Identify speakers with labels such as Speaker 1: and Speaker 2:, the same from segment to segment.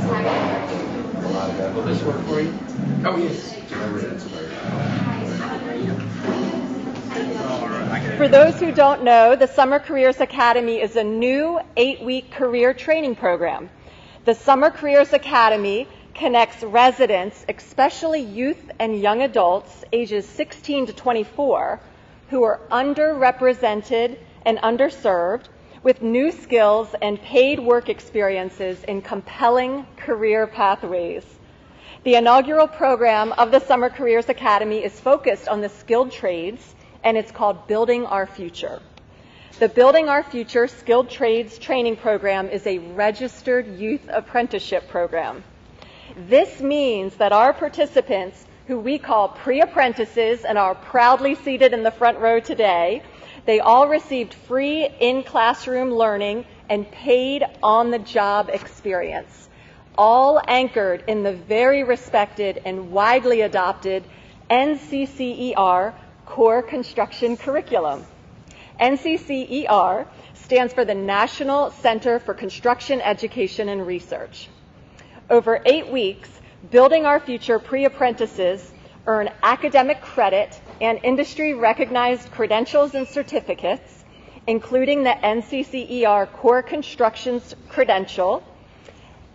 Speaker 1: Will this work for you? Oh, yes.
Speaker 2: For those who don't know, the Summer Careers Academy is a new 8-week career training program. The Summer Careers Academy connects residents, especially youth and young adults, ages 16 to 24, who are underrepresented and underserved, with new skills and paid work experiences in compelling career pathways. The inaugural program of the Summer Careers Academy is focused on the skilled trades, and it's called Building Our Future. The Building Our Future Skilled Trades Training Program is a registered youth apprenticeship program. This means that our participants, who we call pre-apprentices and are proudly seated in the front row today, they all received free in-classroom learning and paid on-the-job experience, all anchored in the very respected and widely adopted NCCER core construction curriculum. NCCER stands for the National Center for Construction Education and Research. Over 8 weeks, Building Our Future pre-apprentices earn academic credit and industry-recognized credentials and certificates, including the NCCER Core Constructions Credential,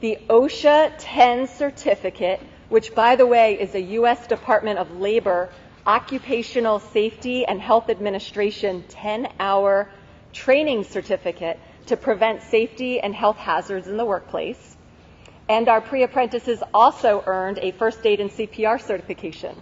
Speaker 2: the OSHA 10 certificate, which, by the way, is a U.S. Department of Labor Occupational Safety and Health Administration 10-hour training certificate to prevent safety and health hazards in the workplace. And our pre-apprentices also earned a first aid and CPR certification.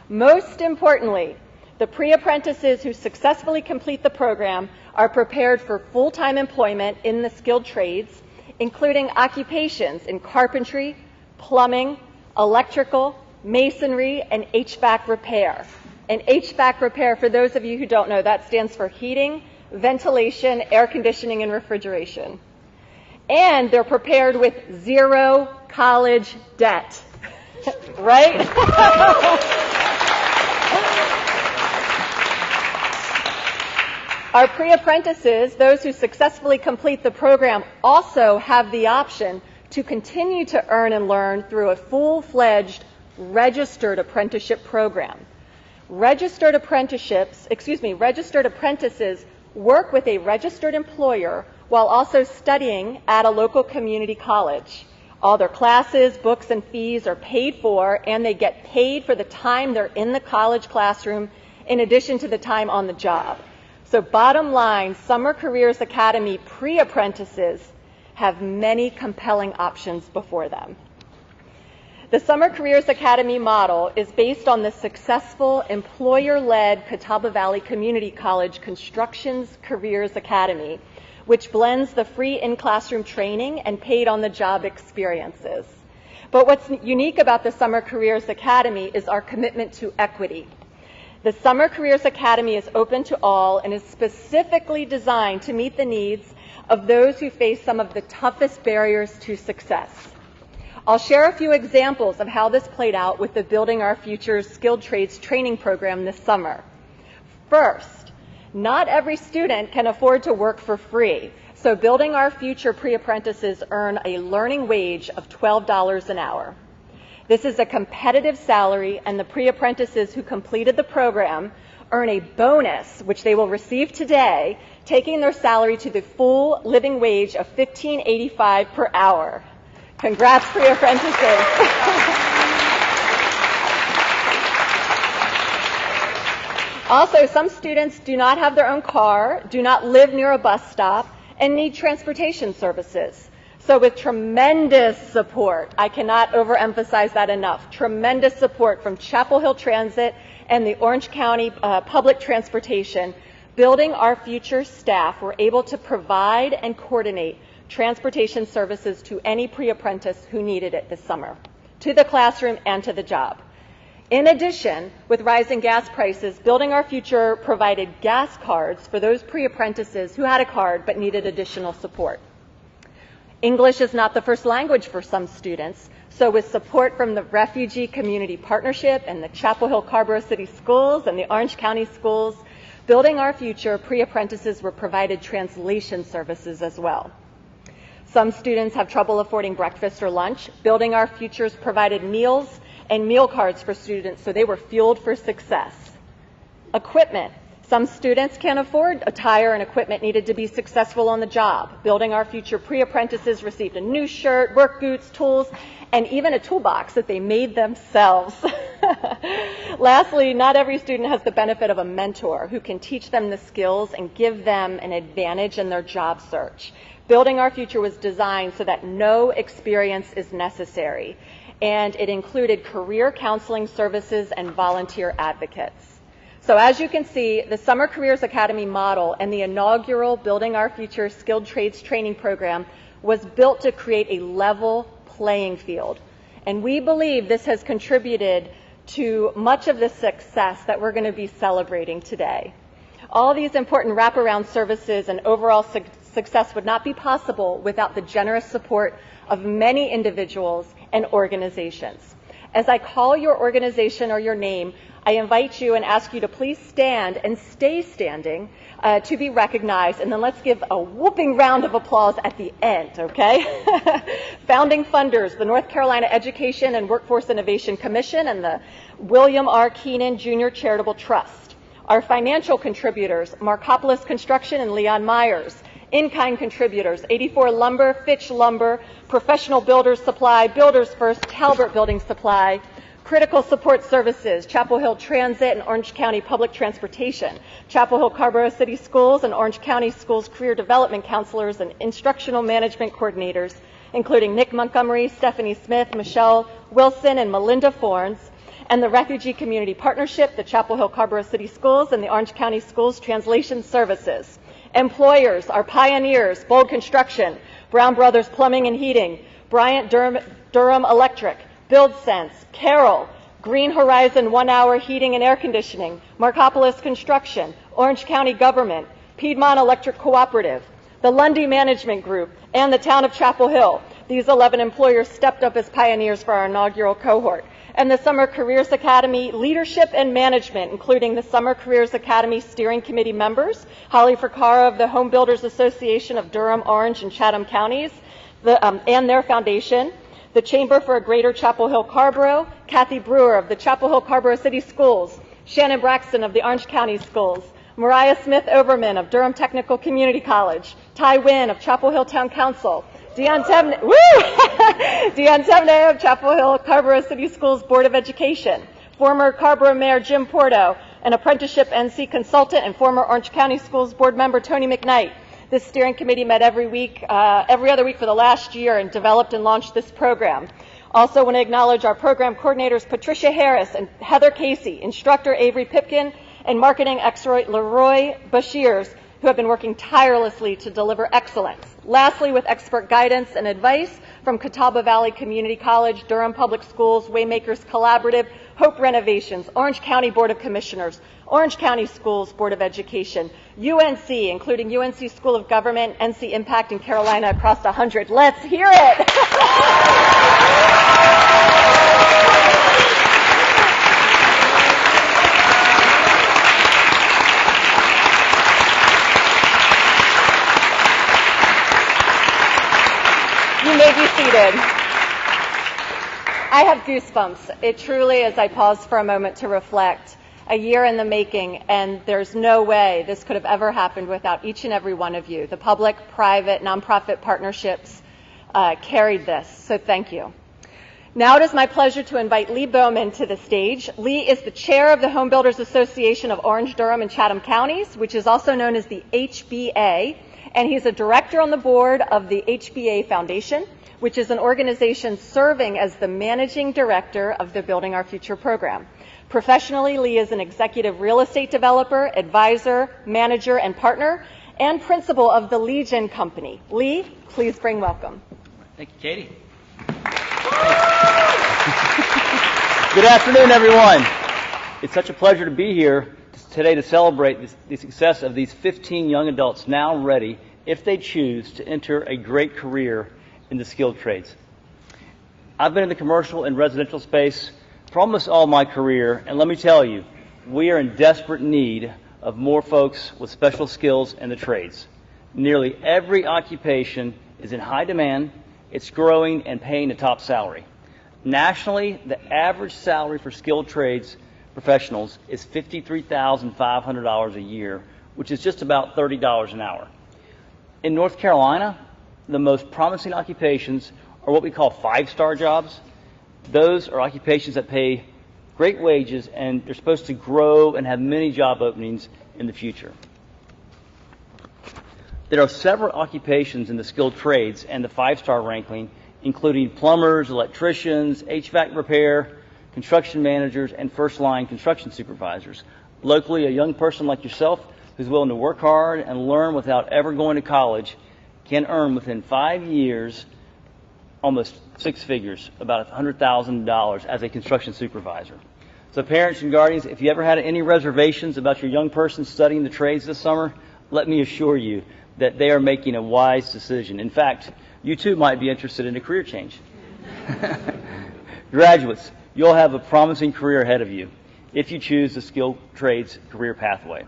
Speaker 2: Most importantly, the pre-apprentices who successfully complete the program are prepared for full-time employment in the skilled trades, including occupations in carpentry, plumbing, electrical, masonry, and HVAC repair. And HVAC repair, for those of you who don't know, that stands for heating, ventilation, air conditioning, and refrigeration. And they're prepared with zero college debt, right? Our pre-apprentices, those who successfully complete the program, also have the option to continue to earn and learn through a full-fledged registered apprenticeship program. Registered apprentices work with a registered employer while also studying at a local community college. All their classes, books, and fees are paid for, and they get paid for the time they're in the college classroom in addition to the time on the job. So bottom line, Summer Careers Academy pre-apprentices have many compelling options before them. The Summer Careers Academy model is based on the successful employer-led Catawba Valley Community College Constructions Careers Academy, which blends the free in-classroom training and paid on-the-job experiences. But what's unique about the Summer Careers Academy is our commitment to equity. The Summer Careers Academy is open to all and is specifically designed to meet the needs of those who face some of the toughest barriers to success. I'll share a few examples of how this played out with the Building Our Future Skilled Trades training program this summer. First, not every student can afford to work for free, so Building Our Future pre-apprentices earn a learning wage of $12 an hour. This is a competitive salary, and the pre-apprentices who completed the program earn a bonus, which they will receive today, taking their salary to the full living wage of $15.85 per hour. Congrats, pre-apprentices. Also, some students do not have their own car, do not live near a bus stop, and need transportation services. So with tremendous support, I cannot overemphasize that enough, tremendous support from Chapel Hill Transit and the Orange County Public Transportation, Building Our Future staff were able to provide and coordinate transportation services to any pre-apprentice who needed it this summer, to the classroom and to the job. In addition, with rising gas prices, Building Our Future provided gas cards for those pre-apprentices who had a card but needed additional support. English is not the first language for some students, so with support from the Refugee Community Partnership and the Chapel Hill-Carrboro City Schools and the Orange County Schools, Building Our Future pre-apprentices were provided translation services as well. Some students have trouble affording breakfast or lunch. Building Our Futures provided meals and meal cards for students so they were fueled for success. Equipment. Some students can't afford attire and equipment needed to be successful on the job. Building Our Future pre-apprentices received a new shirt, work boots, tools, and even a toolbox that they made themselves. Lastly, not every student has the benefit of a mentor who can teach them the skills and give them an advantage in their job search. Building Our Future was designed so that no experience is necessary, and it included career counseling services and volunteer advocates. So as you can see, the Summer Careers Academy model and the inaugural Building Our Future Skilled Trades Training Program was built to create a level playing field. And we believe this has contributed to much of the success that we're going to be celebrating today. All these important wraparound services and overall success would not be possible without the generous support of many individuals and organizations. As I call your organization or your name, I invite you and ask you to please stand and stay standing to be recognized, and then let's give a whooping round of applause at the end, okay? Founding funders, the North Carolina Education and Workforce Innovation Commission and the William R. Keenan Jr. Charitable Trust. Our financial contributors, Marcoplos Construction and Leon Myers. In-kind contributors, 84 Lumber, Fitch Lumber, Professional Builders Supply, Builders First, Talbert Building Supply. Critical Support Services, Chapel Hill Transit and Orange County Public Transportation, Chapel Hill-Carrboro City Schools and Orange County Schools Career Development Counselors and Instructional Management Coordinators, including Nick Montgomery, Stephanie Smith, Michelle Wilson, and Melinda Forns, and the Refugee Community Partnership, the Chapel Hill-Carrboro City Schools, and the Orange County Schools Translation Services. Employers, our pioneers, Bold Construction, Brown Brothers Plumbing and Heating, Bryant-Durham Electric, BuildSense, Carroll, Green Horizon 1 Hour Heating and Air Conditioning, Marcoplos Construction, Orange County Government, Piedmont Electric Cooperative, the Lundy Management Group, and the Town of Chapel Hill. These 11 employers stepped up as pioneers for our inaugural cohort. And the Summer Careers Academy Leadership and Management, including the Summer Careers Academy Steering Committee members, Holly Fracaro of the Home Builders Association of Durham, Orange, and Chatham counties, and their foundation, the Chamber for a Greater Chapel Hill-Carrboro, Kathy Brewer of the Chapel Hill-Carrboro City Schools, Shannon Braxton of the Orange County Schools, Mariah Smith-Overman of Durham Technical Community College, Ty Wynn of Chapel Hill Town Council, Dion Tebney of Chapel Hill-Carrboro City Schools Board of Education, former Carrboro Mayor Jim Porto, an apprenticeship NC consultant, and former Orange County Schools Board member Tony McKnight. This steering committee met every other week for the last year and developed and launched this program. Also want to acknowledge our program coordinators Patricia Harris and Heather Casey, instructor Avery Pipkin, and marketing expert Leroy Bashirs, who have been working tirelessly to deliver excellence. Lastly, with expert guidance and advice from Catawba Valley Community College, Durham Public Schools, Waymakers Collaborative, Hope Renovations, Orange County Board of Commissioners, Orange County Schools Board of Education, UNC, including UNC School of Government, NC Impact, and Carolina Across 100. Let's hear it! You may be seated. I have goosebumps. It truly is. I pause for a moment to reflect. A year in the making, and there's no way this could have ever happened without each and every one of you. The public, private, nonprofit partnerships carried this, so thank you. Now it is my pleasure to invite Lee Bowman to the stage. Lee is the chair of the Home Builders Association of Orange, Durham, and Chatham counties, which is also known as the HBA, and he's a director on the board of the HBA Foundation, which is an organization serving as the managing director of the Building Our Future program. Professionally, Lee is an executive real estate developer, advisor, manager, and partner, and principal of the Legion Company. Lee, please bring welcome.
Speaker 3: Thank you, Katie. Good afternoon, everyone. It's such a pleasure to be here today to celebrate the success of these 15 young adults now ready, if they choose, to enter a great career in the skilled trades. I've been in the commercial and residential space for almost all my career, and let me tell you, we are in desperate need of more folks with special skills in the trades. Nearly every occupation is in high demand, it's growing, and paying a top salary. Nationally, the average salary for skilled trades professionals is $53,500 a year, which is just about $30 an hour. In North Carolina, the most promising occupations are what we call five-star jobs. Those are occupations that pay great wages, and they're supposed to grow and have many job openings in the future. There are several occupations in the skilled trades and the five-star ranking, including plumbers, electricians, HVAC repair, construction managers, and first-line construction supervisors. Locally, a young person like yourself who's willing to work hard and learn without ever going to college can earn within 5 years almost six figures, about $100,000 as a construction supervisor. So parents and guardians, if you ever had any reservations about your young person studying the trades this summer, let me assure you that they are making a wise decision. In fact, you too might be interested in a career change. Graduates, you'll have a promising career ahead of you if you choose the skilled trades career pathway.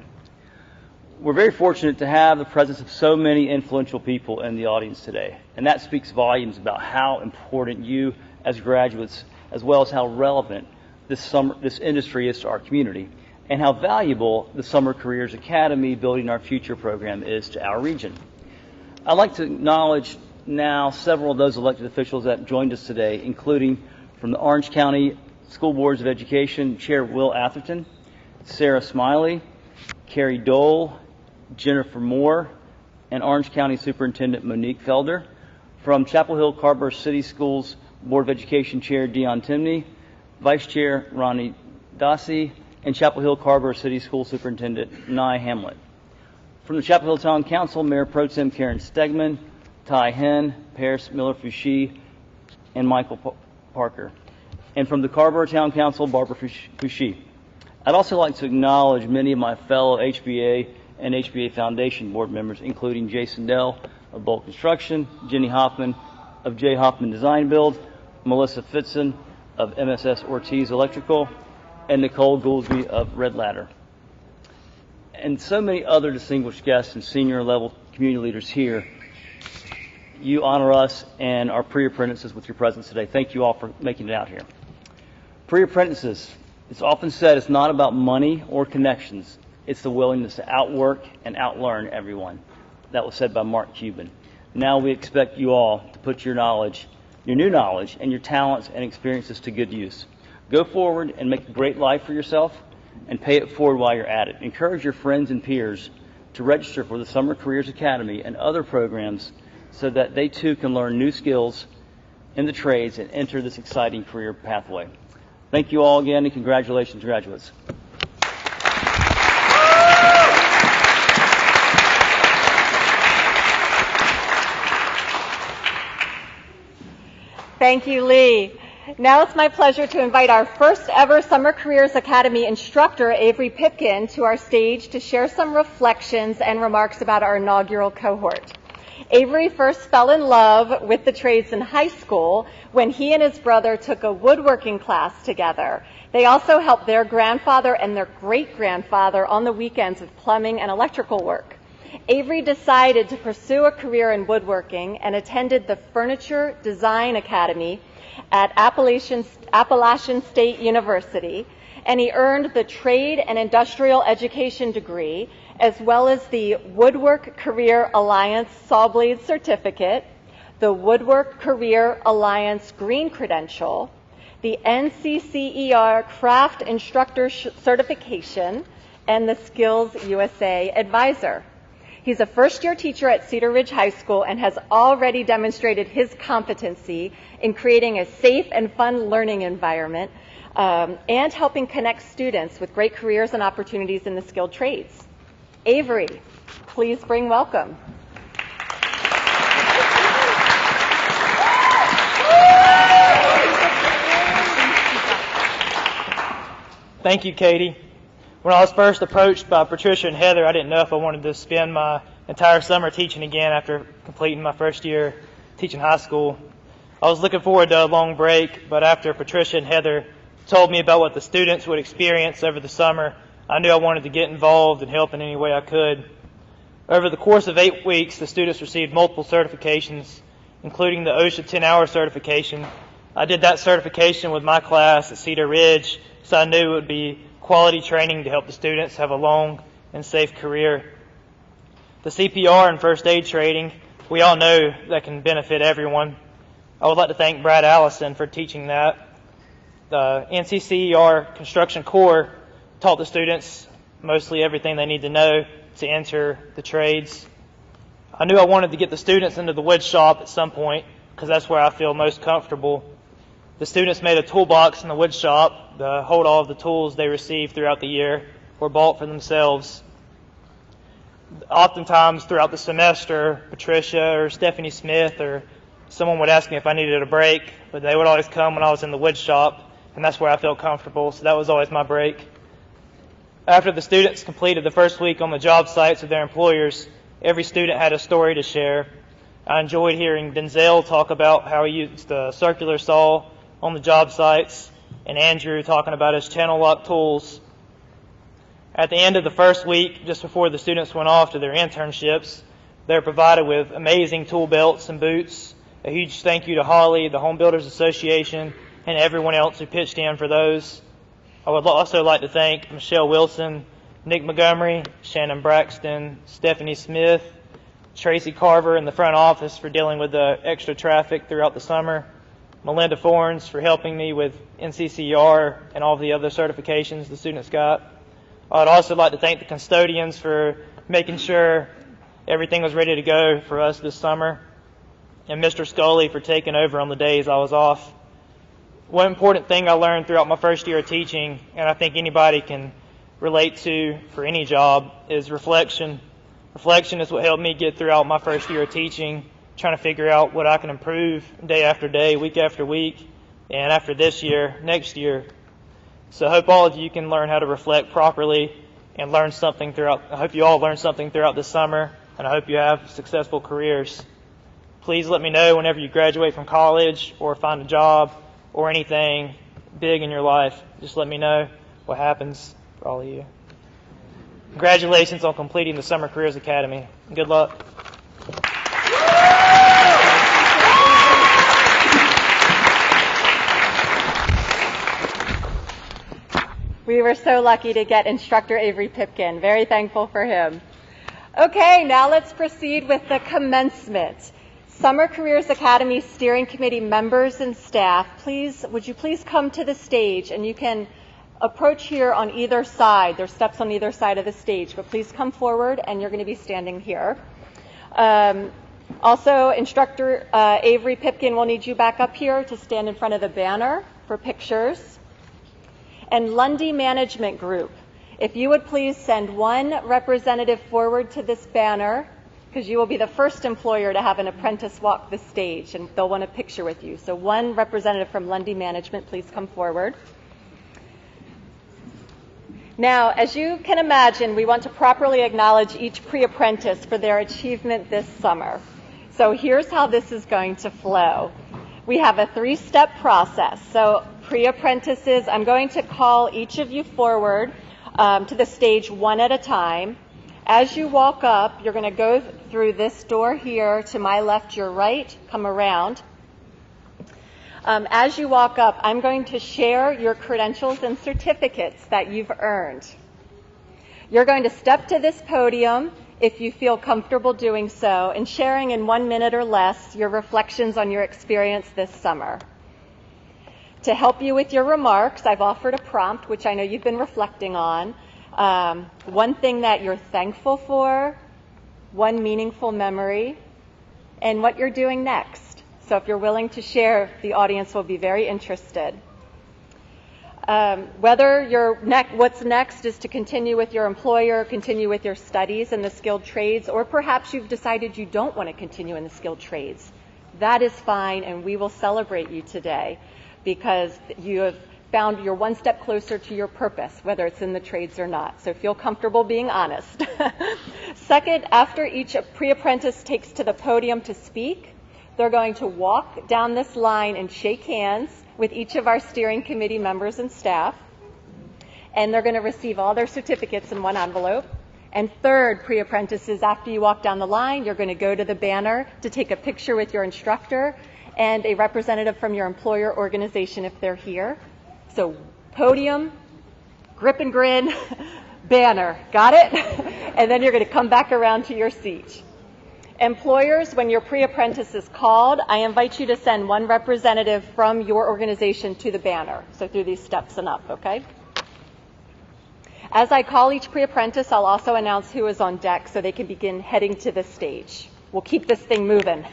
Speaker 3: We're very fortunate to have the presence of so many influential people in the audience today, and that speaks volumes about how important you as graduates, as well as how relevant this industry is to our community, and how valuable the Summer Careers Academy Building Our Future program is to our region. I'd like to acknowledge now several of those elected officials that joined us today, including from the Orange County School Boards of Education, Chair Will Atherton, Sarah Smiley, Carrie Dole, Jennifer Moore, and Orange County Superintendent Monique Felder. From Chapel Hill-Carrboro City Schools Board of Education Chair Dion Timney, Vice Chair Ronnie Dossie, and Chapel Hill-Carrboro City School Superintendent Nye Hamlet. From the Chapel Hill Town Council, Mayor Pro Tem Karen Stegman, Ty Henn, Paris Miller-Fouché, and Michael Parker. And from the Carrboro Town Council, Barbara Fouché. I'd also like to acknowledge many of my fellow HBA and HBA Foundation board members, including Jason Dell of Bolt Construction, Jenny Hoffman of J. Hoffman Design Build, Melissa Fitzen of MSS Ortiz Electrical, and Nicole Gouldsby of Red Ladder. And so many other distinguished guests and senior level community leaders here. You honor us and our pre-apprentices with your presence today. Thank you all for making it out here. Pre-apprentices, it's often said it's not about money or connections. It's the willingness to outwork and outlearn everyone. That was said by Mark Cuban. Now we expect you all to put your knowledge, your new knowledge, and your talents and experiences to good use. Go forward and make a great life for yourself and pay it forward while you're at it. Encourage your friends and peers to register for the Summer Careers Academy and other programs so that they too can learn new skills in the trades and enter this exciting career pathway. Thank you all again, and congratulations, graduates.
Speaker 2: Thank you, Lee. Now it's my pleasure to invite our first ever Summer Careers Academy instructor, Avery Pipkin, to our stage to share some reflections and remarks about our inaugural cohort. Avery first fell in love with the trades in high school when he and his brother took a woodworking class together. They also helped their grandfather and their great-grandfather on the weekends with plumbing and electrical work. Avery decided to pursue a career in woodworking and attended the Furniture Design Academy at Appalachian State University, and he earned the Trade and Industrial Education degree, as well as the Woodwork Career Alliance Saw Blade Certificate, the Woodwork Career Alliance Green Credential, the NCCER Craft Instructor Certification, and the Skills USA Advisor. He's a first-year teacher at Cedar Ridge High School and has already demonstrated his competency in creating a safe and fun learning environment and helping connect students with great careers and opportunities in the skilled trades. Avery, please bring welcome.
Speaker 4: Thank you, Katie. When I was first approached by Patricia and Heather, I didn't know if I wanted to spend my entire summer teaching again after completing my first year teaching high school. I was looking forward to a long break, but after Patricia and Heather told me about what the students would experience over the summer, I knew I wanted to get involved and help in any way I could. Over the course of 8 weeks, the students received multiple certifications, including the OSHA 10-hour certification. I did that certification with my class at Cedar Ridge, so I knew it would be quality training to help the students have a long and safe career. The CPR and first aid training, we all know that can benefit everyone. I would like to thank Brad Allison for teaching that. The NCCER Construction Corps taught the students mostly everything they need to know to enter the trades. I knew I wanted to get the students into the wood shop at some point because that's where I feel most comfortable. The students made a toolbox in the wood shop to hold all of the tools they received throughout the year or bought for themselves. Oftentimes throughout the semester, Patricia or Stephanie Smith or someone would ask me if I needed a break, but they would always come when I was in the wood shop, and that's where I felt comfortable, so that was always my break. After the students completed the first week on the job sites of their employers, every student had a story to share. I enjoyed hearing Denzel talk about how he used the circular saw on the job sites, and Andrew talking about his channel lock tools. At the end of the first week, just before the students went off to their internships, they were provided with amazing tool belts and boots. A huge thank you to Holly, the Home Builders Association, and everyone else who pitched in for those. I would also like to thank Michelle Wilson, Nick Montgomery, Shannon Braxton, Stephanie Smith, Tracy Carver in the front office for dealing with the extra traffic throughout the summer, Melinda Forns for helping me with NCCR and all the other certifications the students got. I would also like to thank the custodians for making sure everything was ready to go for us this summer, and Mr. Scully for taking over on the days I was off. One important thing I learned throughout my first year of teaching, and I think anybody can relate to for any job, is reflection. Reflection is what helped me get throughout my first year of teaching, trying to figure out what I can improve day after day, week after week, and after this year, next year. So I hope all of you can learn how to reflect properly and learn something throughout. I hope you all learn something throughout this summer, and I hope you have successful careers. Please let me know whenever you graduate from college or find a job or anything big in your life. Just let me know what happens for all of you. Congratulations on completing the Summer Careers Academy. Good luck.
Speaker 2: We were so lucky to get Instructor Avery Pipkin. Very thankful for him. Okay, now let's proceed with the commencement. Summer Careers Academy Steering Committee members and staff, would you please come to the stage, and you can approach here on either side. There's steps on either side of the stage, but please come forward, and you're going to be standing here. Also, Instructor Avery Pipkin will need you back up here to stand in front of the banner for pictures. And Lundy Management Group, if you would please send one representative forward to this banner, because you will be the first employer to have an apprentice walk the stage, and they'll want a picture with you. So one representative from Lundy Management, please come forward. Now, as you can imagine, we want to properly acknowledge each pre-apprentice for their achievement this summer. So here's how this is going to flow. We have a 3-step process. So pre-apprentices, I'm going to call each of you forward to the stage one at a time. As you walk up, you're going to go through this door here to my left, your right, come around. As you walk up, I'm going to share your credentials and certificates that you've earned. You're going to step to this podium if you feel comfortable doing so, and sharing in 1 minute or less your reflections on your experience this summer. To help you with your remarks, I've offered a prompt, which I know you've been reflecting on. One thing that you're thankful for, one meaningful memory, and what you're doing next. So if you're willing to share, the audience will be very interested. What's next is to continue with your employer, continue with your studies in the skilled trades, or perhaps you've decided you don't want to continue in the skilled trades. That is fine, and we will celebrate you today because you have found you're one step closer to your purpose, whether it's in the trades or not. So feel comfortable being honest. Second, after each pre-apprentice takes to the podium to speak, they're going to walk down this line and shake hands with each of our steering committee members and staff. And they're going to receive all their certificates in one envelope. And third, pre-apprentices, after you walk down the line, you're going to go to the banner to take a picture with your instructor and a representative from your employer organization if they're here. So podium, grip and grin, banner. Got it? And then you're going to come back around to your seat. Employers, when your pre-apprentice is called, I invite you to send one representative from your organization to the banner. So through these steps and up, okay? As I call each pre-apprentice, I'll also announce who is on deck so they can begin heading to the stage. We'll keep this thing moving.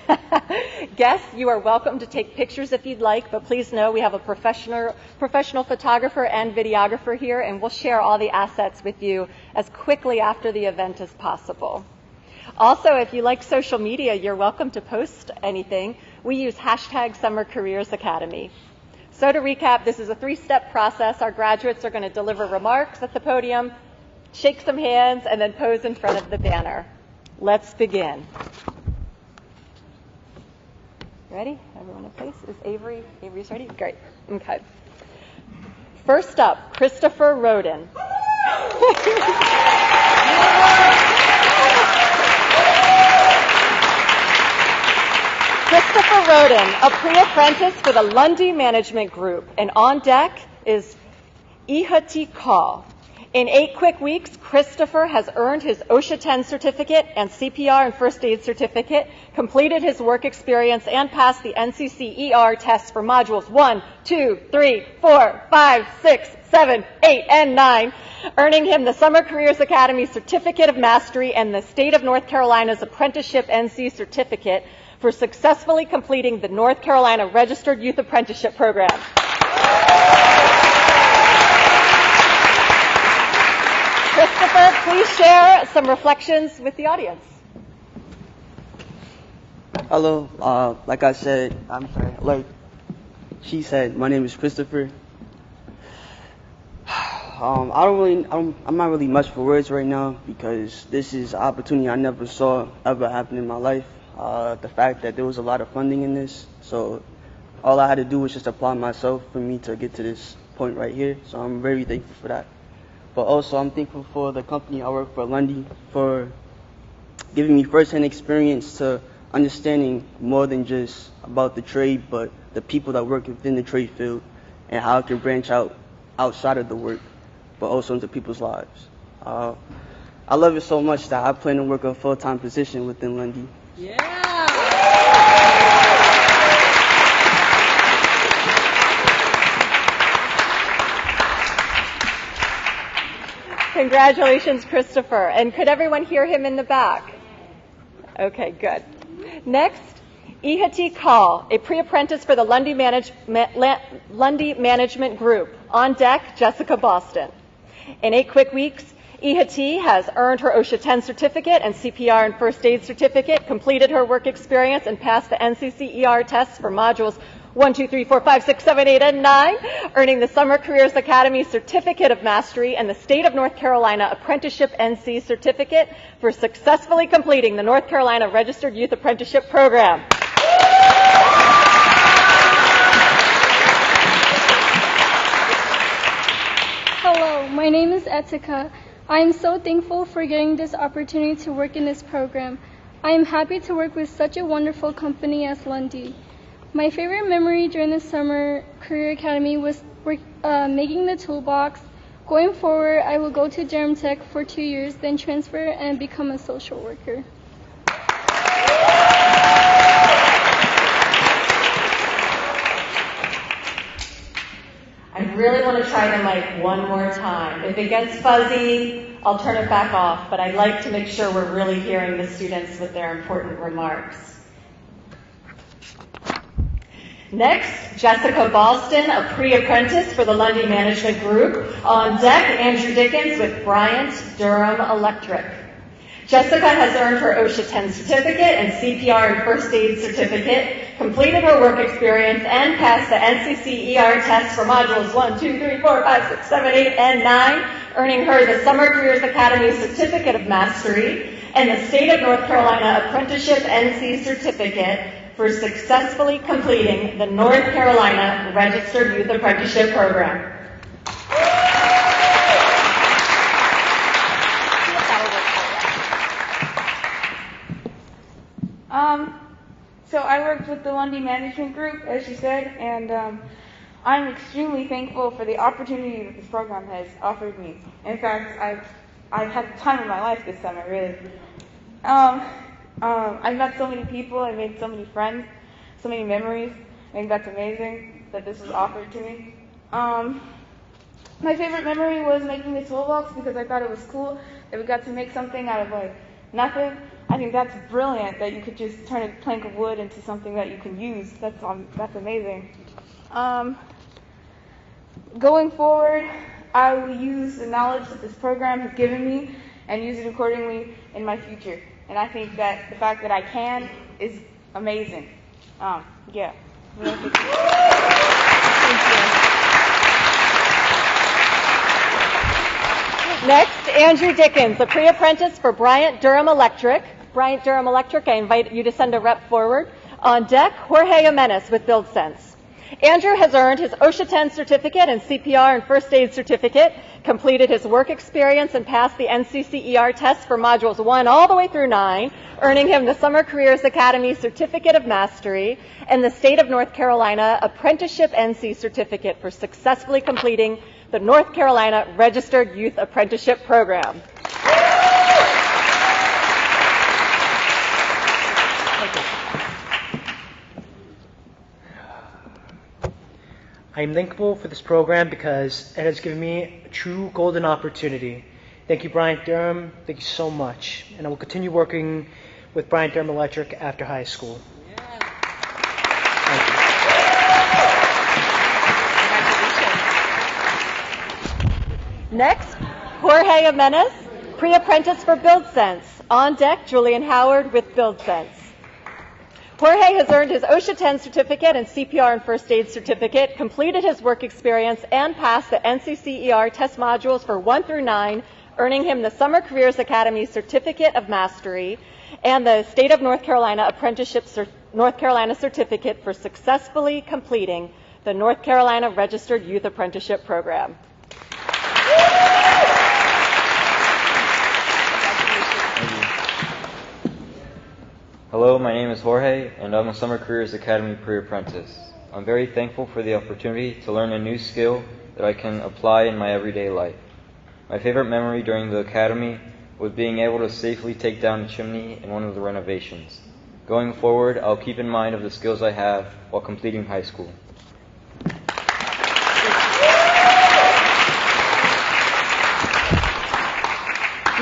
Speaker 2: Guests, you are welcome to take pictures if you'd like, but please know we have a professional photographer and videographer here, and we'll share all the assets with you as quickly after the event as possible. Also, if you like social media, you're welcome to post anything. We use hashtag Summer Careers Academy. So to recap, this is a 3-step process. Our graduates are going to deliver remarks at the podium, shake some hands, and then pose in front of the banner. Let's begin. Ready? Everyone in place? Is Avery? Avery's ready? Great. Okay. First up, Christopher Rhoden. Christopher Rhoden, a pre-apprentice for the Lundy Management Group, and on deck is Htee. In 8 quick weeks, Christopher has earned his OSHA 10 certificate and CPR and first aid certificate, completed his work experience, and passed the NCCER test for modules 1, 2, 3, 4, 5, 6, 7, 8, and 9, earning him the Summer Careers Academy Certificate of Mastery and the State of North Carolina's Apprenticeship NC Certificate for successfully completing the North Carolina Registered Youth Apprenticeship Program. Christopher, please share some reflections with the audience.
Speaker 5: Hello, like she said, my name is Christopher. I'm not really much for words right now because this is an opportunity I never saw ever happen in my life. The fact that there was a lot of funding in this, so all I had to do was just apply myself for me to get to this point right here, so I'm very thankful for that. But also I'm thankful for the company I work for, Lundy, for giving me first-hand experience to understanding more than just about the trade, but the people that work within the trade field and how it can branch out outside of the work, but also into people's lives. I love it so much that I plan to work a full-time position within Lundy.
Speaker 2: Yeah. Congratulations, Christopher. And could everyone hear him in the back? Okay, good. Next, Htee, a pre-apprentice for the Lundy Management Group. On deck, Jessica Boston. In 8 quick weeks, Htee has earned her OSHA 10 certificate and CPR and first aid certificate, completed her work experience, and passed the NCCER tests for modules 1, 2, 3, 4, 5, 6, 7, 8, and 9, earning the Summer Careers Academy Certificate of Mastery and the State of North Carolina Apprenticeship NC Certificate for successfully completing the North Carolina Registered Youth Apprenticeship Program.
Speaker 6: Hello, my name is Htee. I am so thankful for getting this opportunity to work in this program. I am happy to work with such a wonderful company as Lundy. My favorite memory during the Summer Career Academy was making the toolbox. Going forward, I will go to Durham Tech for 2 years, then transfer and become a social worker.
Speaker 2: I really want to try the mic one more time. If it gets fuzzy, I'll turn it back off, but I'd like to make sure we're really hearing the students with their important remarks. Next, Jessica Boston, a pre-apprentice for the Lundy Management Group. On deck, Andrew Dickens with Bryant-Durham Electric. Jessica has earned her OSHA 10 certificate and CPR and first aid certificate, completed her work experience, and passed the NCCER test for modules 1, 2, 3, 4, 5, 6, 7, 8, and 9, earning her the Summer Careers Academy Certificate of Mastery and the State of North Carolina Apprenticeship NC Certificate for successfully completing the North Carolina Registered Youth Apprenticeship Program.
Speaker 7: So I worked with the Lundy management group, as she said, and I'm extremely thankful for the opportunity that this program has offered me. In fact, I've had the time of my life this summer, really. I've met so many people, I made so many friends, so many memories. I think that's amazing that this was offered to me. My favorite memory was making the toolbox because I thought it was cool that we got to make something out of like nothing. I think that's brilliant that you could just turn a plank of wood into something that you can use. That's amazing. Going forward, I will use the knowledge that this program has given me and use it accordingly in my future. And I think that the fact that I can is amazing. Yeah. Thank you.
Speaker 2: Next, Andrew Dickens, a pre-apprentice for Bryant-Durham Electric. Bryant-Durham Electric, I invite you to send a rep forward. On deck, Jorge Jimenez with BuildSense. Andrew has earned his OSHA 10 certificate and CPR and first aid certificate, completed his work experience, and passed the NCCER test for modules 1 all the way through 9, earning him the Summer Careers Academy Certificate of Mastery and the State of North Carolina Apprenticeship NC Certificate for successfully completing the North Carolina Registered Youth Apprenticeship Program.
Speaker 8: I am thankful for this program because it has given me a true golden opportunity. Thank you, Bryant-Durham. Thank you so much. And I will continue working with Bryant-Durham Electric after high school. Thank
Speaker 2: you. Next, Jorge Jimenez, pre-apprentice for BuildSense. On deck, Julian Howard with BuildSense. Jorge has earned his OSHA 10 certificate and CPR and first aid certificate, completed his work experience, and passed the NCCER test modules for 1 through 9, earning him the Summer Careers Academy Certificate of Mastery and the State of North Carolina Apprenticeship North Carolina Certificate for successfully completing the North Carolina Registered Youth Apprenticeship Program.
Speaker 9: Hello, my name is Jorge, and I'm a Summer Careers Academy Pre-Apprentice. I'm very thankful for the opportunity to learn a new skill that I can apply in my everyday life. My favorite memory during the academy was being able to safely take down a chimney in one of the renovations. Going forward, I'll keep in mind of the skills I have while completing high school.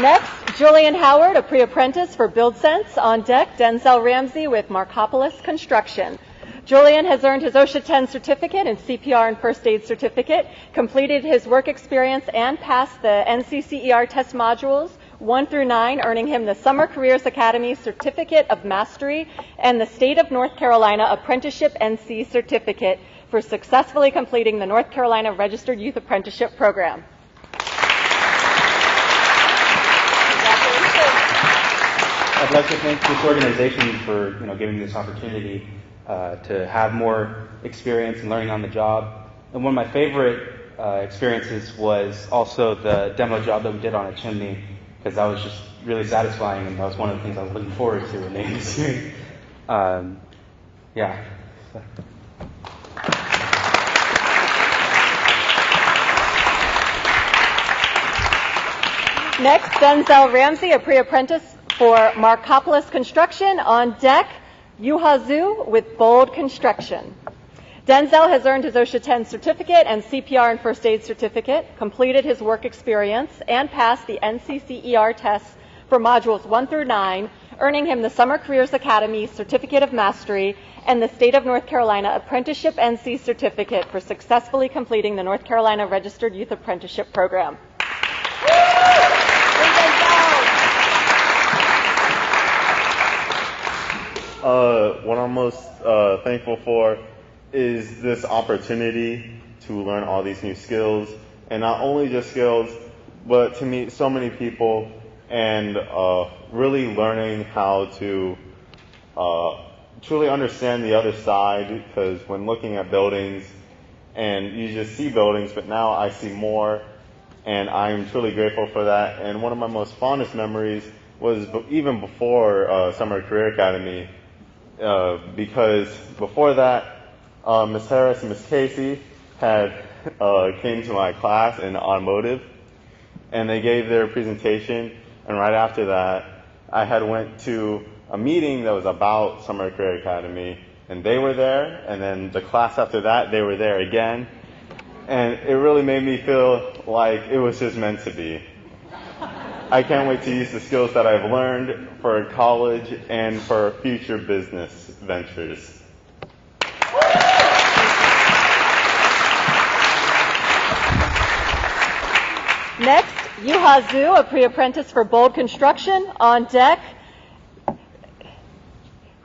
Speaker 2: Next, Julian Howard, a pre-apprentice for BuildSense. On deck, Denzel Ramsey with Marcoplos Construction. Julian has earned his OSHA 10 certificate and CPR and first aid certificate, completed his work experience, and passed the NCCER test modules 1 through 9, earning him the Summer Careers Academy Certificate of Mastery and the State of North Carolina Apprenticeship NC Certificate for successfully completing the North Carolina Registered Youth Apprenticeship Program.
Speaker 1: I'd like to thank this organization for giving me this opportunity to have more experience in learning on the job. And one of my favorite experiences was also the demo job that we did on a chimney, because that was just really satisfying, and that was one of the things I was looking forward to in the industry. Yeah.
Speaker 2: Next, Denzel Ramsey, a pre-apprentice for Marcoplos Construction. On deck, Yuhao with Bold Construction. Denzel has earned his OSHA 10 certificate and CPR and first aid certificate, completed his work experience, and passed the NCCER tests for modules 1 through 9, earning him the Summer Careers Academy Certificate of Mastery and the State of North Carolina Apprenticeship NC Certificate for successfully completing the North Carolina Registered Youth Apprenticeship Program.
Speaker 10: What I'm most thankful for is this opportunity to learn all these new skills, and not only just skills, but to meet so many people and really learning how to truly understand the other side, because when looking at buildings, and you just see buildings, but now I see more, and I'm truly grateful for that. And one of my most fondest memories was even before Summer Career Academy, because before that, Ms. Harris and Ms. Casey had came to my class in automotive, and they gave their presentation, and right after that, I had went to a meeting that was about Summer Career Academy, and they were there, and then the class after that, they were there again, and it really made me feel like it was just meant to be. I can't wait to use the skills that I've learned for college and for future business ventures.
Speaker 2: Next, Yuhao, a pre-apprentice for Bold Construction. On deck,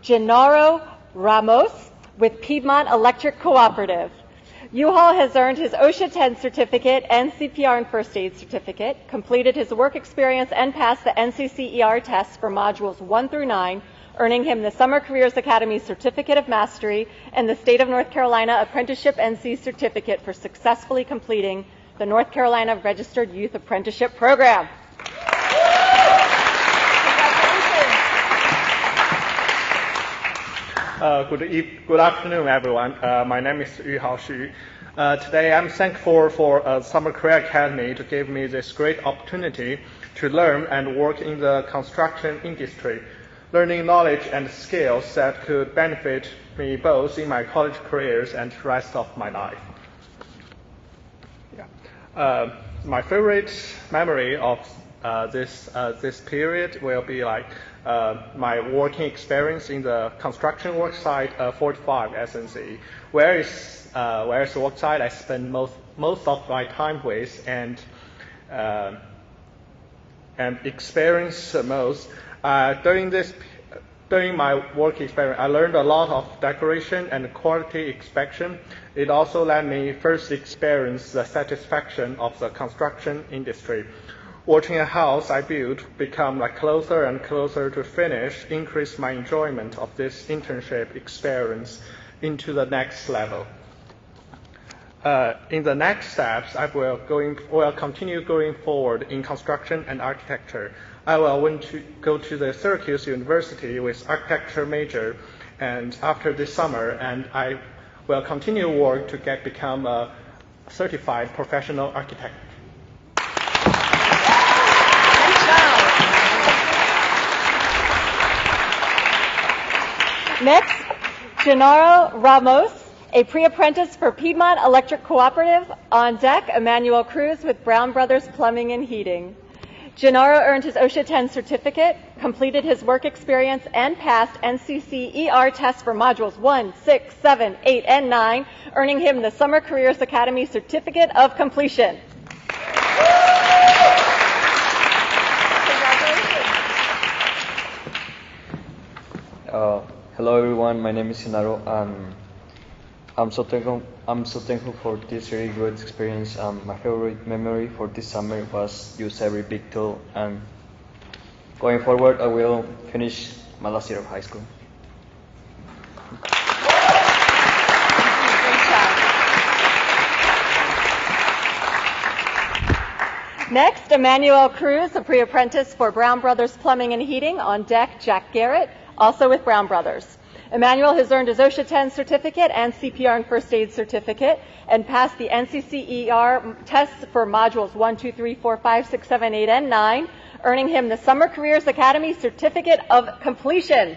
Speaker 2: Genaro, Ramos with Piedmont Electric Cooperative. Yuhao has earned his OSHA 10 certificate and CPR and first aid certificate, completed his work experience, and passed the NCCER tests for modules 1 through 9, earning him the Summer Careers Academy Certificate of Mastery and the State of North Carolina Apprenticeship NC Certificate for successfully completing the North Carolina Registered Youth Apprenticeship Program.
Speaker 11: Good afternoon, everyone. My name is Yuhao. Today, I'm thankful for Summer Career Academy to give me this great opportunity to learn and work in the construction industry, learning knowledge and skills that could benefit me both in my college careers and the rest of my life. My favorite memory of this period will be like my working experience in the construction work site 45 SNC, whereas the work site I spend most of my time with and experience the most. During my work experience, I learned a lot of decoration and quality inspection. It also let me first experience the satisfaction of the construction industry. Watching a house I built become like closer and closer to finish increased my enjoyment of this internship experience into the next level. In the next steps, I will continue going forward in construction and architecture. I will want to go to the Syracuse University with architecture major, and after this summer, and I will continue work to become a certified professional architect.
Speaker 2: Next, Genaro Ramos, a pre-apprentice for Piedmont Electric Cooperative. On deck, Emmanuel Cruz with Brown Brothers Plumbing and Heating. Genaro earned his OSHA 10 certificate, completed his work experience, and passed NCCER tests for modules 1, 6, 7, 8, and 9, earning him the Summer Careers Academy Certificate of Completion.
Speaker 9: Hello everyone, my name is Genaro. I'm so thankful for this really good experience. My favorite memory for this summer was use every big tool, and going forward I will finish my last year of high school.
Speaker 2: Next, Emmanuel Cruz, a pre-apprentice for Brown Brothers Plumbing and Heating. On deck, Jack Garrett, also with Brown Brothers. Emmanuel has earned his OSHA 10 certificate and CPR and first aid certificate and passed the NCCER tests for modules 1, 2, 3, 4, 5, 6, 7, 8, and 9, earning him the Summer Careers Academy Certificate of Completion.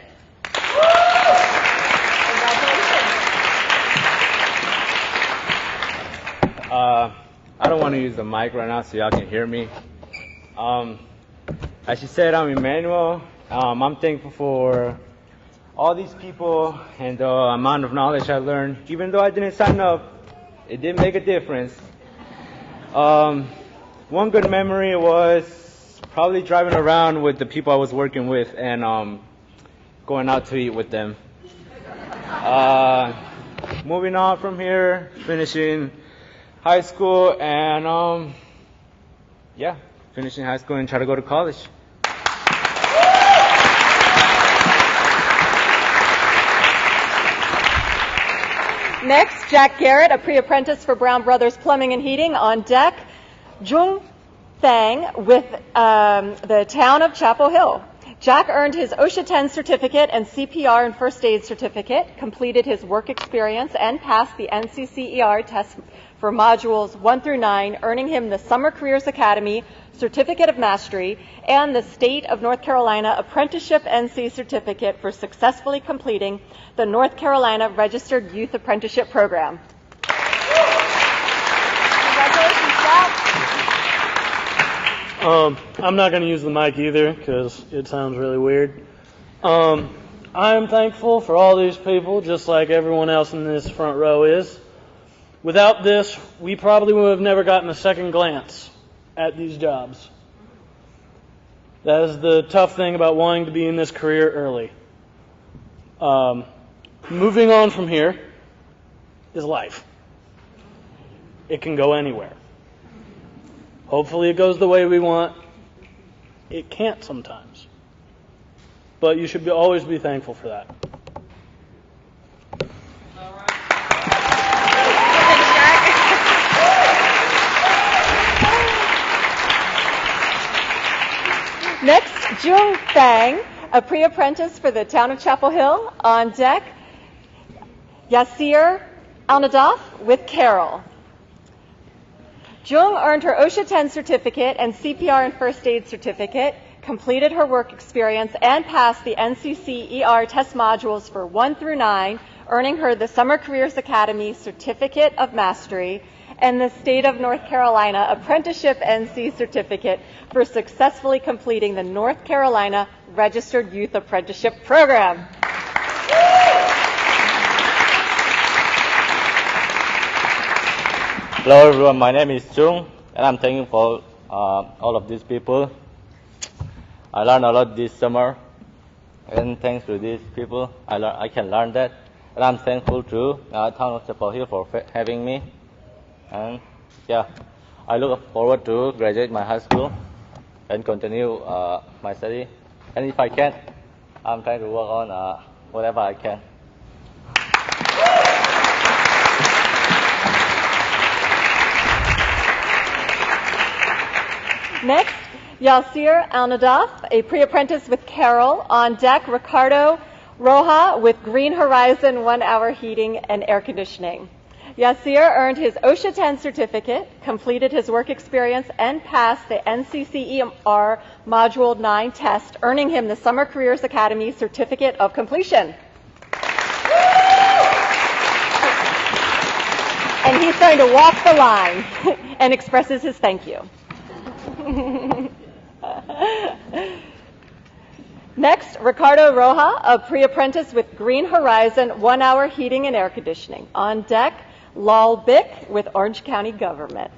Speaker 12: I don't want to use the mic right now so y'all can hear me. As she said, I'm Emmanuel. I'm thankful for all these people and the amount of knowledge I learned. Even though I didn't sign up, it did make a difference. One good memory was probably driving around with the people I was working with and going out to eat with them. Moving on from here, finishing high school and finishing high school and try to go to college.
Speaker 2: Next, Jack Garrett, a pre-apprentice for Brown Brothers Plumbing and Heating. On deck, Jung Thang with the town of Chapel Hill. Jack earned his OSHA 10 certificate and CPR and first aid certificate, completed his work experience, and passed the NCCER test for modules 1 through 9, earning him the Summer Careers Academy Certificate of Mastery and the State of North Carolina Apprenticeship NC Certificate for successfully completing the North Carolina Registered Youth Apprenticeship Program. Congratulations, Jack.
Speaker 13: I'm not going to use the mic either because it sounds really weird. I'm thankful for all these people, just like everyone else in this front row is. Without this, we probably would have never gotten a second glance at these jobs. That is the tough thing about wanting to be in this career early. Moving on from here is life. It can go anywhere. Hopefully it goes the way we want. It can't sometimes. But you should always be thankful for that.
Speaker 2: Next, Jung Fang, a pre-apprentice for the town of Chapel Hill. On deck, Yasir Alnadaf with Carol. Jung earned her OSHA 10 certificate and CPR and first aid certificate, completed her work experience, and passed the NCCER test modules for 1 through 9, earning her the Summer Careers Academy Certificate of Mastery and the State of North Carolina Apprenticeship NC Certificate for successfully completing the North Carolina Registered Youth Apprenticeship Program.
Speaker 14: Hello everyone, my name is Chung, and I'm thankful for all of these people. I learned a lot this summer, and thanks to these people, I can learn that. And I'm thankful to town of Chapel Hill for having me. And yeah, I look forward to graduate my high school and continue my study. And if I can, I'm trying to work on whatever I can.
Speaker 2: Next, Yasir Alnadaf, a pre-apprentice with Carol. On deck, Ricardo Roja with Green Horizon 1-hour heating and air conditioning. Yasir earned his OSHA 10 certificate, completed his work experience, and passed the NCCER Module 9 test, earning him the Summer Careers Academy Certificate of Completion. And he's going to walk the line and expresses his thank you. Next, Ricardo Roja, a pre-apprentice with Green Horizon 1-hour heating and air conditioning. On deck, Lal Bick with Orange County Government.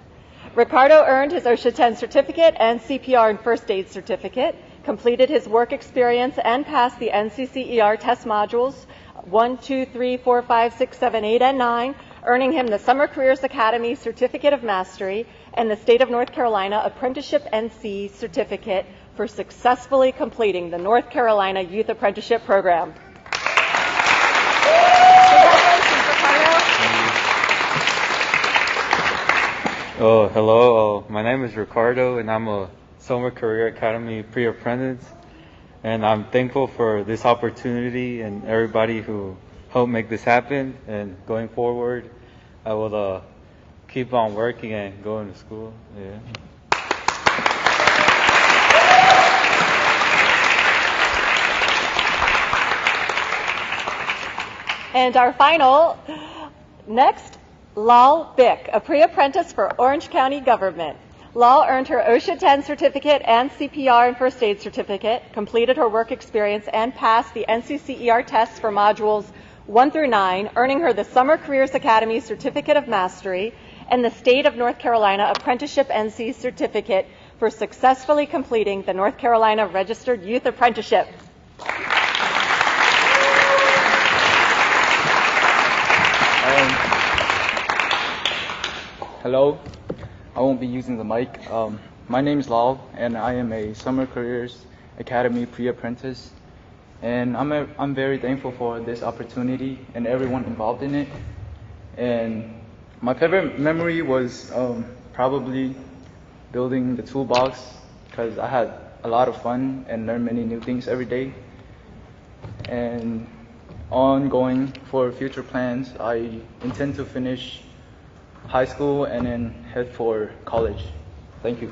Speaker 2: Ricardo earned his OSHA 10 certificate and CPR and first aid certificate, completed his work experience, and passed the NCCER test modules 1, 2, 3, 4, 5, 6, 7, 8, and 9, earning him the Summer Careers Academy Certificate of Mastery and the State of North Carolina Apprenticeship NC Certificate for successfully completing the North Carolina Youth Apprenticeship Program. Congratulations, Ricardo.
Speaker 15: Oh, hello. My name is Ricardo, and I'm a Summer Career Academy pre-apprentice. And I'm thankful for this opportunity and everybody who helped make this happen. And going forward, I will keep on working and going to school. Yeah.
Speaker 2: And our final, next, Lal Bick, a pre-apprentice for Orange County Government. Lal earned her OSHA 10 certificate and CPR and first aid certificate, completed her work experience, and passed the NCCER tests for modules 1 through 9, earning her the Summer Careers Academy Certificate of Mastery and the State of North Carolina Apprenticeship NC Certificate for successfully completing the North Carolina Registered Youth Apprenticeship.
Speaker 16: Hello, I won't be using the mic. My name is Lal, and I am a Summer Careers Academy pre-apprentice. And I'm very thankful for this opportunity and everyone involved in it. And my favorite memory was probably building the toolbox, because I had a lot of fun and learn many new things every day. And ongoing for future plans, I intend to finish high school and then head for college. Thank you.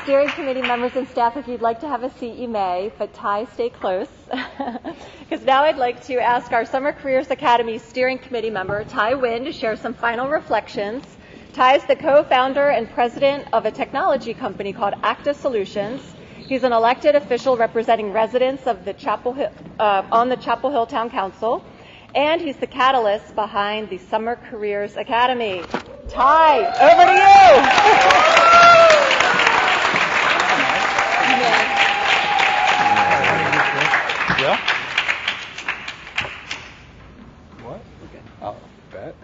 Speaker 2: Steering committee members and staff, if you'd like to have a seat, you may, but Ty, stay close. Because now I'd like to ask our Summer Careers Academy steering committee member, Ty Wynn, to share some final reflections. Ty is the co-founder and president of a technology company called Acta Solutions. He's an elected official representing residents of the Chapel Hill, on the Chapel Hill Town Council, and he's the catalyst behind the Summer Careers Academy. Ty, over to you.
Speaker 17: Yeah? What? Okay. Oh, bet.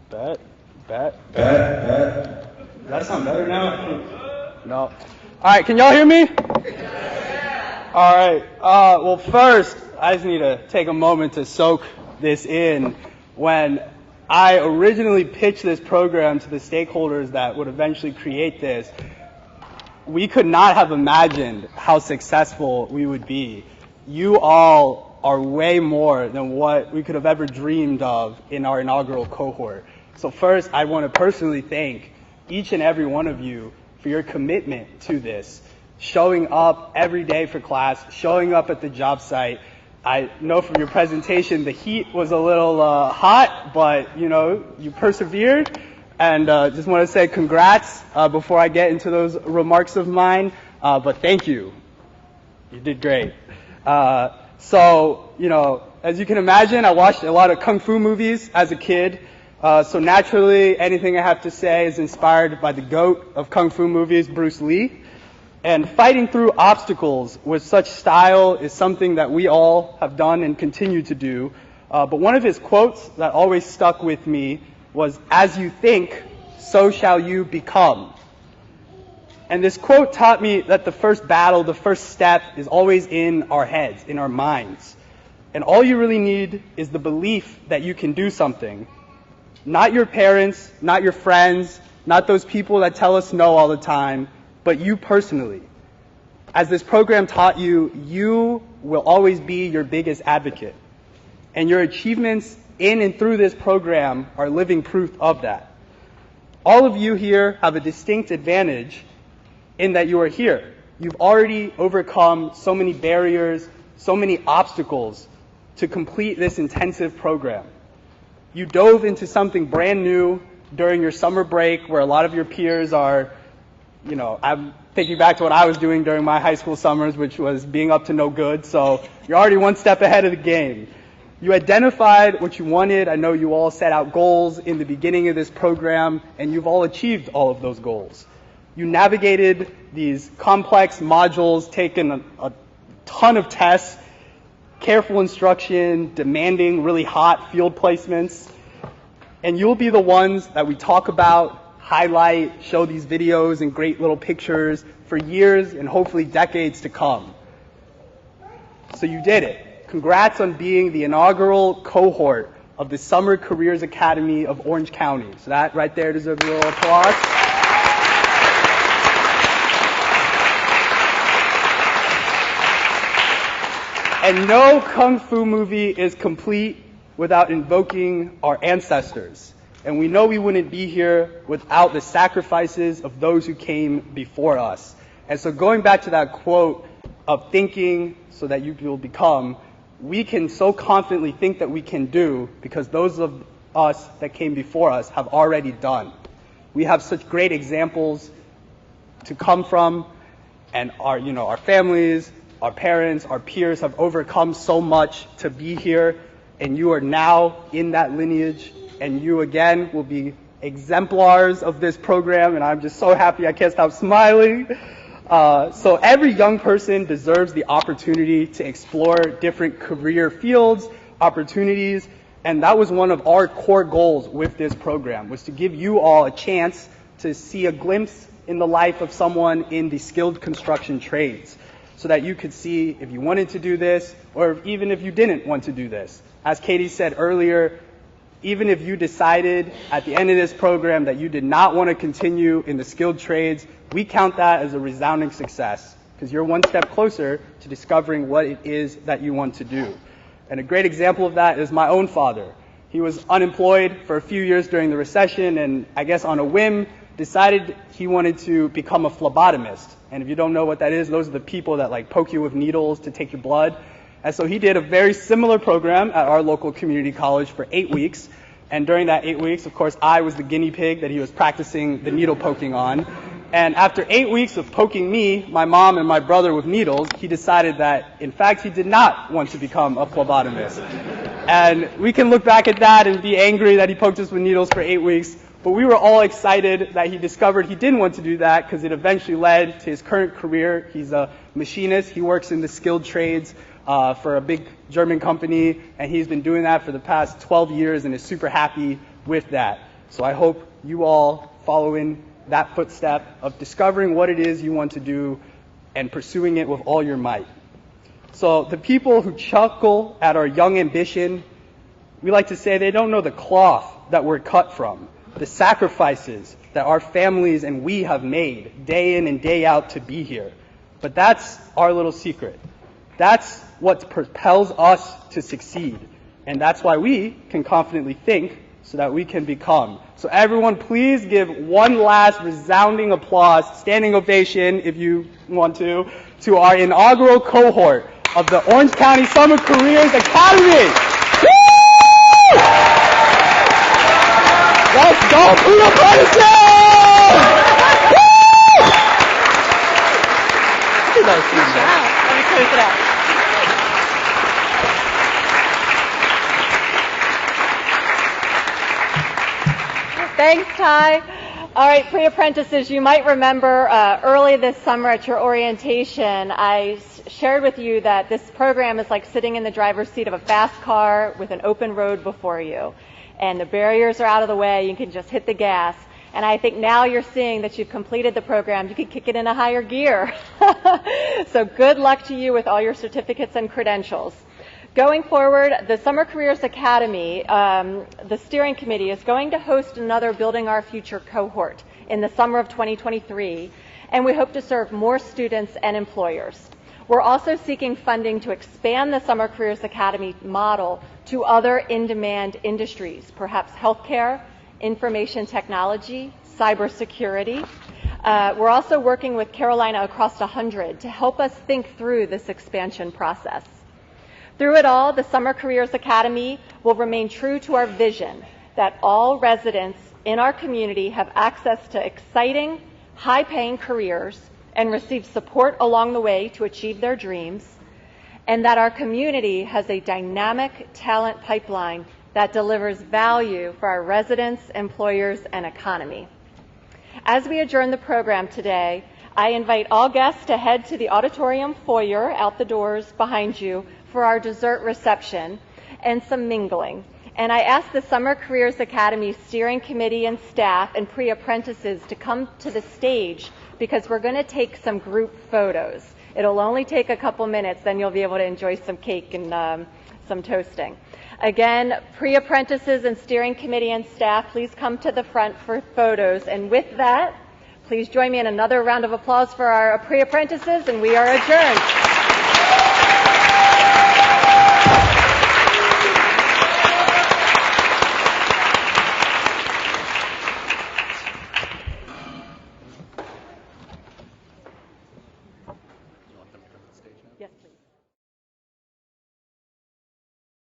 Speaker 17: Does that sound better now? No. All right, can y'all hear me? All right. Well, first, I just need to take a moment to soak this in. When I originally pitched this program to the stakeholders that would eventually create this, we could not have imagined how successful we would be. You all are way more than what we could have ever dreamed of in our inaugural cohort. So first, I want to personally thank each and every one of you for your commitment to this, showing up every day for class, showing up at the job site. I know from your presentation the heat was a little hot, but you persevered. And just want to say congrats before I get into those remarks of mine. But thank you. You did great. So, as you can imagine, I watched a lot of kung fu movies as a kid. So naturally, anything I have to say is inspired by the GOAT of kung fu movies, Bruce Lee. And fighting through obstacles with such style is something that we all have done and continue to do. But one of his quotes that always stuck with me was, "As you think, so shall you become." And this quote taught me that the first battle, the first step, is always in our heads, in our minds. And all you really need is the belief that you can do something. Not your parents, not your friends, not those people that tell us no all the time, but you personally. As this program taught you, you will always be your biggest advocate. And your achievements in and through this program are living proof of that. All of you here have a distinct advantage in that you are here. You've already overcome so many barriers, so many obstacles to complete this intensive program. You dove into something brand new during your summer break where a lot of your peers are, I'm thinking back to what I was doing during my high school summers, which was being up to no good, so you're already one step ahead of the game. You identified what you wanted. I know you all set out goals in the beginning of this program, and you've all achieved all of those goals. You navigated these complex modules, taken a ton of tests, careful instruction, demanding really hot field placements, and you'll be the ones that we talk about, highlight, show these videos and great little pictures for years and hopefully decades to come. So you did it. Congrats on being the inaugural cohort of the Summer Careers Academy of Orange County. So that right there deserves a little applause. And no kung fu movie is complete without invoking our ancestors. And we know we wouldn't be here without the sacrifices of those who came before us. And so going back to that quote of thinking so that you will become, we can so confidently think that we can do because those of us that came before us have already done. We have such great examples to come from, and our families, our parents, our peers have overcome so much to be here, and you are now in that lineage, and you again will be exemplars of this program, and I'm just so happy I can't stop smiling. So every young person deserves the opportunity to explore different career fields, opportunities, and that was one of our core goals with this program, was to give you all a chance to see a glimpse in the life of someone in the skilled construction trades. so that you could see if you wanted to do this or even if you didn't want to do this. As Katie said earlier, even if you decided at the end of this program that you did not want to continue in the skilled trades, we count that as a resounding success because you're one step closer to discovering what it is that you want to do. And a great example of that is my own father. He was unemployed for a few years during the recession and I guess on a whim decided he wanted to become a phlebotomist. And if you don't know what that is, those are the people that like poke you with needles to take your blood. And so he did a very similar program at our local community college for 8 weeks. And during that 8 weeks, of course, I was the guinea pig that he was practicing the needle poking on. And after 8 weeks of poking me, my mom, and my brother with needles, he decided that, in fact, he did not want to become a phlebotomist. And we can look back at that and be angry that he poked us with needles for 8 weeks. But we were all excited that he discovered he didn't want to do that because it eventually led to his current career. He's a machinist. He works in the skilled trades for a big German company, and he's been doing that for the past 12 years and is super happy with that. So I hope you all follow in that footstep of discovering what it is you want to do and pursuing it with all your might. So the people who chuckle at our young ambition, we like to say they don't know the cloth that we're cut from, the sacrifices that our families and we have made day in and day out to be here. But that's our little secret. That's what propels us to succeed. And that's why we can confidently think so that we can become. So everyone, please give one last resounding applause, standing ovation if you want to our inaugural cohort of the Orange County Summer Careers Academy. Woo! Let's go, Pre-Apprentice! Woo!
Speaker 2: Let me close it out. Thanks, Ty. All right, pre-apprentices, you might remember early this summer at your orientation, I shared with you that this program is like sitting in the driver's seat of a fast car with an open road before you. And the barriers are out of the way. You can just hit the gas. And I think now you're seeing that you've completed the program. You can kick it in a higher gear. So good luck to you with all your certificates and credentials. Going forward, the Summer Careers Academy, the steering committee is going to host another Building Our Future cohort in the summer of 2023, and we hope to serve more students and employers. We're also seeking funding to expand the Summer Careers Academy model to other in-demand industries, perhaps healthcare, information technology, cybersecurity. We're also working with Carolina Across 100 to help us think through this expansion process. Through it all, the Summer Careers Academy will remain true to our vision that all residents in our community have access to exciting, high-paying careers and receive support along the way to achieve their dreams, and that our community has a dynamic talent pipeline that delivers value for our residents, employers, and economy. As we adjourn the program today, I invite all guests to head to the auditorium foyer out the doors behind you for our dessert reception and some mingling. And I ask the Summer Careers Academy steering committee and staff and pre-apprentices to come to the stage because we're going to take some group photos. It'll only take a couple minutes, then you'll be able to enjoy some cake and some toasting. Again, pre-apprentices and steering committee and staff, please come to the front for photos. And with that, please join me in another round of applause for our pre-apprentices, and we are adjourned. Yes, please.